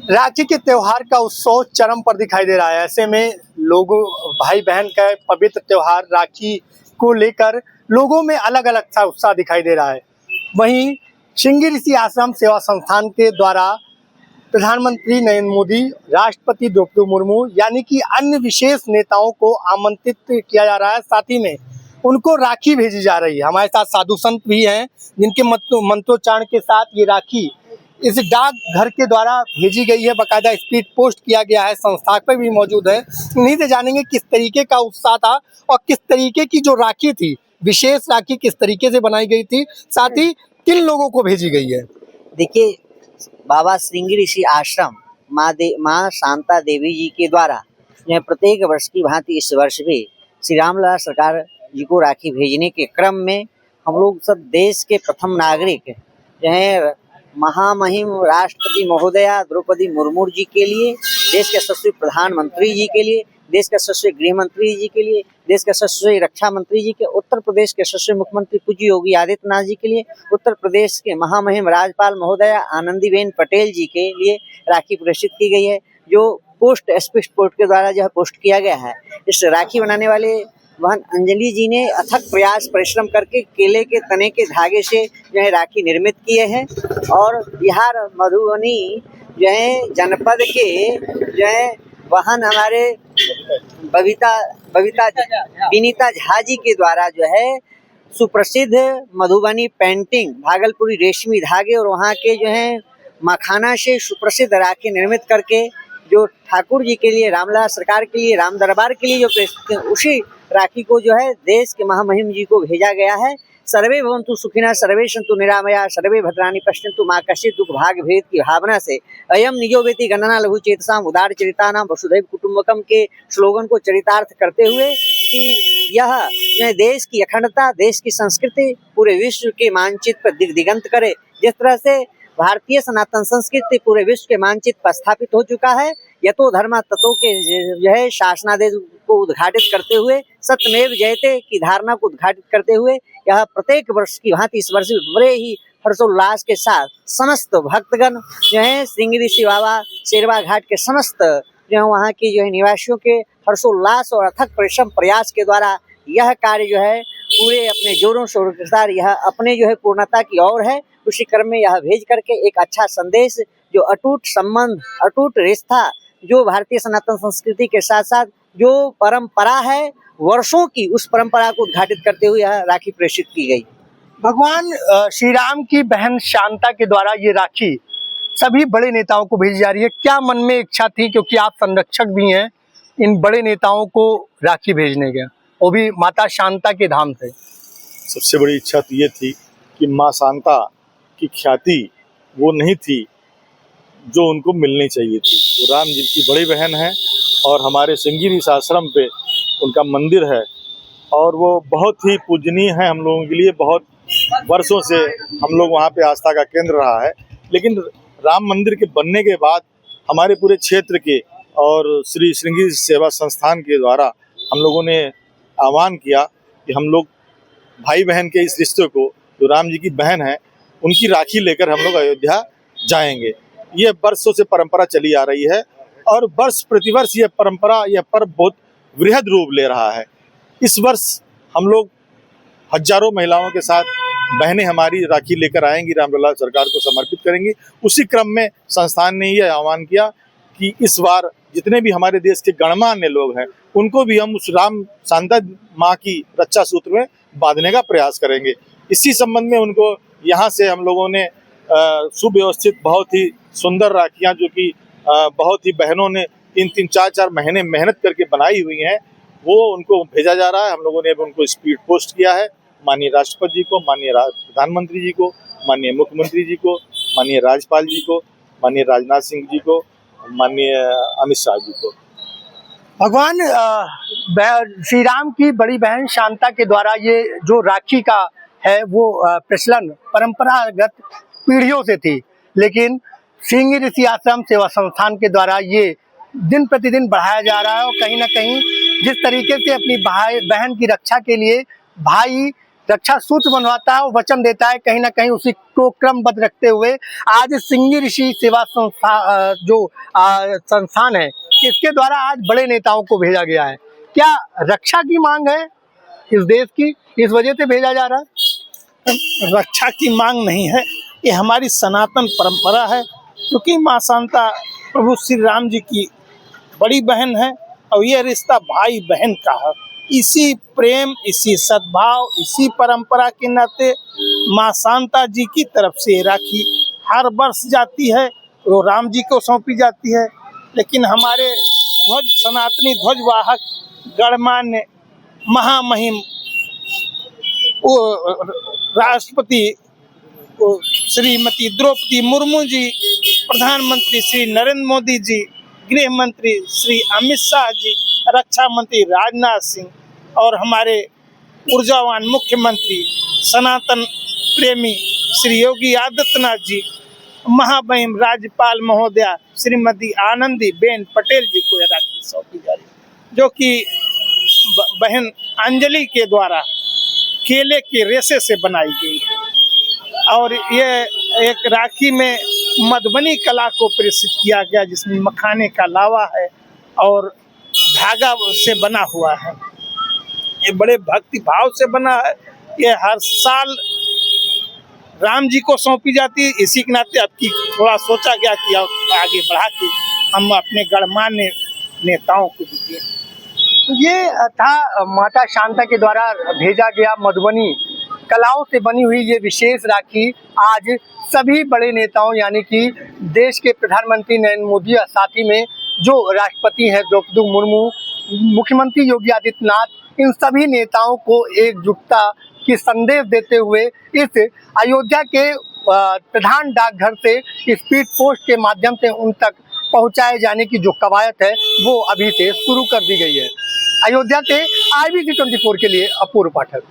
राखी के त्योहार का उत्सव चरम पर दिखाई दे रहा है। ऐसे में लोगों भाई बहन का पवित्र त्योहार राखी को लेकर लोगों में अलग अलग सा उत्साह दिखाई दे रहा है। वहीं श्रृंगी ऋषि आश्रम सेवा संस्थान के द्वारा प्रधानमंत्री नरेंद्र मोदी, राष्ट्रपति द्रौपदी मुर्मू यानी कि अन्य विशेष नेताओं को आमंत्रित किया जा रहा है। साथ ही में उनको राखी भेजी जा रही है। हमारे साथ साधु संत भी हैं जिनके मंत्रोच्चारण के साथ ये राखी इस डाक घर के द्वारा भेजी गई है। बाकायदा स्पीड पोस्ट किया गया है। संस्थापक भी मौजूद है। इन्हीं से जानेंगे किस तरीके का उत्साह था और किस तरीके की जो राखी थी, विशेष राखी किस तरीके से बनाई गई थी, साथ ही किन लोगों को भेजी गई है। देखिए, बाबा श्रृंगी ऋषि आश्रम माँ शांता देवी जी के द्वारा जो प्रत्येक वर्ष की भांति इस वर्ष भी श्री रामलला सरकार जी को राखी भेजने के क्रम में हम लोग सब देश के प्रथम नागरिक जो है महामहिम राष्ट्रपति महोदया द्रौपदी मुर्मू जी के लिए, देश के यशस्वी प्रधानमंत्री जी के लिए, देश के यशस्वी गृह मंत्री जी के लिए, देश के यशस्वी रक्षा मंत्री जी के, उत्तर प्रदेश के यशस्वी मुख्यमंत्री पूज्य योगी आदित्यनाथ जी के लिए, उत्तर प्रदेश के महामहिम राज्यपाल महोदया आनंदीबेन पटेल जी के लिए राखी प्रेषित की गई है, जो पोस्ट स्पीड पोस्ट के द्वारा जो पोस्ट किया गया है। इस राखी बनाने वाले बहन अंजलि जी ने अथक प्रयास परिश्रम करके केले के तने के धागे से जो है राखी निर्मित किए हैं और बिहार मधुबनी जो है जनपद के जो है बहन हमारे विनीता झा जी के द्वारा जो है सुप्रसिद्ध मधुबनी पेंटिंग, भागलपुरी रेशमी धागे और वहाँ के जो है मखाना से सुप्रसिद्ध राखी निर्मित करके जो ठाकुर जी के लिए, रामलला सरकार के लिए, राम दरबार के लिए जो प्रेषित, उसी राखी को जो है देश के महामहिम जी को भेजा गया है। सर्वे भवन्तु सुखिनः, सर्वे सन्तु निरामया, सर्वे भद्राणि पश्यन्तु मा कश्चित् दुःख भाग भेद की भावना से अयम निजो वेति गणना लघु चेतसाम उदार चरितानाम वसुधैव कुटुम्बकम के स्लोगन को चरितार्थ करते हुए कि यह देश की अखंडता, देश की संस्कृति पूरे विश्व के मानचित्र पर दिगंत करे। जिस तरह से भारतीय सनातन संस्कृति पूरे विश्व के मानचित्र पर स्थापित हो चुका है, यतो धर्म ततो के जो है शासनादेश को उद्घाटित करते हुए, सत्यमेव जयते की धारणा को उद्घाटित करते हुए यह प्रत्येक वर्ष की भांति इस वर्ष बड़े ही हर्षोल्लास के साथ समस्त भक्तगण जो है श्रृंगी ऋषि बाबा शेरवा घाट के समस्त जो है वहाँ की जो है निवासियों के हर्षोल्लास और अथक परिश्रम प्रयास के द्वारा यह कार्य जो है पूरे अपने जोरों शोरों के साथ यह अपने जो है पूर्णता की ओर है। उसी क्रम में यह भेज करके एक अच्छा संदेश, जो अटूट संबंध, अटूट रिश्ता, जो भारतीय सनातन संस्कृति के साथ साथ जो परंपरा है वर्षों की, उस परंपरा को उद्घाटित करते हुए यह राखी प्रेषित की गई। भगवान श्री राम की बहन शांता के द्वारा ये राखी सभी बड़े नेताओं को भेजी जा रही है। क्या मन में इच्छा थी, क्योंकि आप संरक्षक भी हैं, इन बड़े नेताओं को राखी भेजने के, वो भी माता शांता के धाम से? सबसे बड़ी इच्छा तो ये थी कि माँ शांता की ख्याति वो नहीं थी जो उनको मिलनी चाहिए थी। वो राम जी की बड़ी बहन है और हमारे श्रृंगी ऋषि आश्रम पे उनका मंदिर है और वो बहुत ही पूजनीय है हम लोगों के लिए। बहुत वर्षों से हम लोग वहाँ पे आस्था का केंद्र रहा है, लेकिन राम मंदिर के बनने के बाद हमारे पूरे क्षेत्र के और श्री श्रृंगी सेवा संस्थान के द्वारा हम लोगों ने आह्वान किया कि हम लोग भाई बहन के इस रिश्ते को, जो राम जी की बहन है, उनकी राखी लेकर हम लोग अयोध्या जाएंगे। ये वर्षों से परंपरा चली आ रही है और वर्ष प्रतिवर्ष ये परंपरा, यह पर्व बहुत वृहद रूप ले रहा है। इस वर्ष हम लोग हजारों महिलाओं के साथ बहनें हमारी राखी लेकर आएंगी, रामलला सरकार को समर्पित करेंगी। उसी क्रम में संस्थान ने यह आह्वान किया कि इस बार जितने भी हमारे देश के गणमान्य लोग हैं उनको भी हम उस राम शांता माँ की रक्षा सूत्र में बांधने का प्रयास करेंगे। इसी संबंध में उनको यहाँ से हम लोगों ने सुव्यवस्थित बहुत ही सुंदर राखियाँ, जो कि बहुत ही बहनों ने 3-3, 4-4 महीने मेहनत करके बनाई हुई हैं, वो उनको भेजा जा रहा है। हम लोगों ने अब उनको स्पीड पोस्ट किया है माननीय राष्ट्रपति जी को, माननीय प्रधानमंत्री जी को, माननीय मुख्यमंत्री जी को, माननीय राज्यपाल जी को, माननीय राजनाथ सिंह जी को, माननीय अमित शाह जी को। भगवान श्री राम की बड़ी बहन शांता के द्वारा ये जो राखी का है वो प्रचलन परंपरागत पीढ़ियों से थी, लेकिन श्रृंगी ऋषि आश्रम सेवा संस्थान के द्वारा ये दिन प्रतिदिन बढ़ाया जा रहा है। और कहीं ना कहीं जिस तरीके से अपनी भाई बहन की रक्षा के लिए भाई रक्षा सूत्र बनवाता है और वचन देता है, कहीं ना कहीं उसी को क्रमबद्ध रखते हुए आज सिंगी ऋषि सेवा संस्थान है, इसके द्वारा आज बड़े नेताओं को भेजा गया है। क्या रक्षा की मांग है इस देश की, इस वजह से भेजा जा रहा है? रक्षा की मांग नहीं है, ये हमारी सनातन परंपरा है, क्योंकि माँ शांता प्रभु श्री राम जी की बड़ी बहन है और यह रिश्ता भाई बहन का है। इसी प्रेम, इसी सद्भाव, इसी परंपरा के नाते माँ शांता जी की तरफ से राखी हर वर्ष जाती है, वो राम जी को सौंपी जाती है। लेकिन हमारे ध्वज सनातनी ध्वजवाहक गणमान्य महामहिम राष्ट्रपति श्रीमती द्रौपदी मुर्मू जी, प्रधानमंत्री श्री नरेंद्र मोदी जी, गृह मंत्री श्री अमित शाह जी, रक्षा मंत्री राजनाथ सिंह और हमारे ऊर्जावान मुख्यमंत्री सनातन प्रेमी श्री योगी आदित्यनाथ जी, महामहिम राज्यपाल महोदया श्रीमती आनंदीबेन पटेल जी को राखी सौंपी जा रही, जो कि बहन अंजलि के द्वारा केले के रेशे से बनाई गई है। और ये एक राखी में मधुबनी कला को प्रदर्शित किया गया, जिसमें मखाने का लावा है और धागा से बना हुआ है। ये बड़े भक्ति भाव से बना है। ये हर साल राम जी को सौंपी जाती है। इसी के नाते अब की थोड़ा सोचा गया कि आगे बढ़ा के हम अपने गणमान्य नेताओं को भी दें। ये था माता शांता के द्वारा भेजा गया मधुबनी कलाओं से बनी हुई ये विशेष राखी आज सभी बड़े नेताओं यानी कि देश के प्रधानमंत्री नरेंद्र मोदी और साथ ही में जो राष्ट्रपति हैं द्रौपदी मुर्मू, मुख्यमंत्री योगी आदित्यनाथ, इन सभी नेताओं को एकजुटता की संदेश देते हुए इस अयोध्या के प्रधान डाकघर से स्पीड पोस्ट के माध्यम से उन तक पहुंचाए जाने की जो कवायद है वो अभी से शुरू कर दी गई है। अयोध्या से IBC 24 के लिए अपूर्व पाठक।